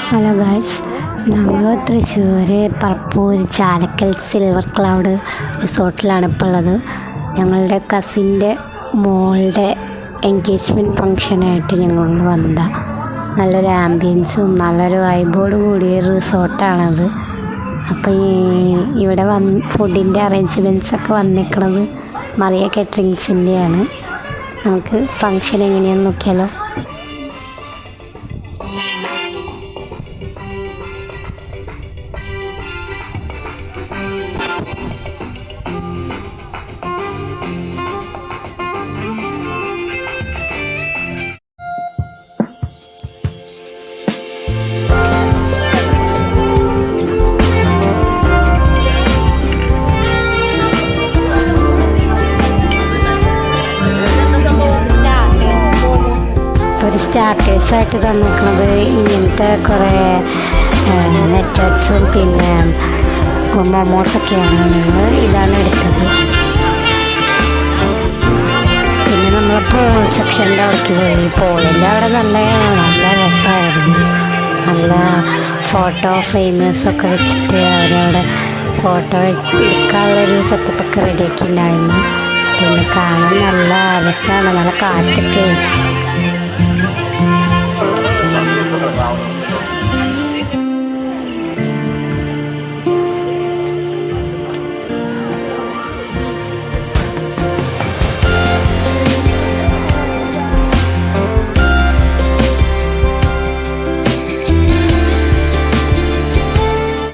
Hello guys, ഞങ്ങൾ Thrissur Parappur Chalakkal silver cloud റിസോർട്ടിലാണ് ഇപ്പോൾ ഉള്ളത്. ഞങ്ങളുടെ കസിൻ്റെ മോളുടെ എൻഗേജ്മെൻറ്റ് ഫങ്ഷനായിട്ട് ഞങ്ങൾ വന്നതാണ്. നല്ലൊരു ആംബിയൻസും നല്ലൊരു വൈബോട് കൂടിയ റിസോർട്ടാണത്. അപ്പോൾ ഇവിടെ ഫുഡിൻ്റെ അറേഞ്ച്മെൻറ്റ്സൊക്കെ വന്നിരിക്കുന്നത് മറിയ കാറ്ററിങ്സിൻ്റെയാണ്. നമുക്ക് ഫങ്ഷൻ എങ്ങനെയാണെന്ന് നോക്കിയാലോ. ഒരു സ്റ്റാർട്ടേഴ്സായിട്ട് തന്നിരിക്കുന്നത് ഇങ്ങനത്തെ കുറേ നെറ്റഡ്സും പിന്നെ മൊമോസൊക്കെയാണ്. ഞങ്ങൾ ഇതാണ് എടുത്തത്. പിന്നെ നമ്മൾ പോൾ സെക്ഷൻ്റെ അവിടേക്ക് പോയി. പോളിൻ്റെ അവിടെ നല്ല രസമായിരുന്നു. നല്ല ഫോട്ടോ ഫ്രെയിമേഴ്സൊക്കെ വെച്ചിട്ട് അവരവിടെ ഫോട്ടോ എടുക്കാനുള്ളൊരു സെറ്റപ്പൊക്കെ റെഡിയാക്കിയിട്ടുണ്ടായിരുന്നു. പിന്നെ കാണാൻ നല്ല രസമാണ്. നല്ല കാറ്റൊക്കെ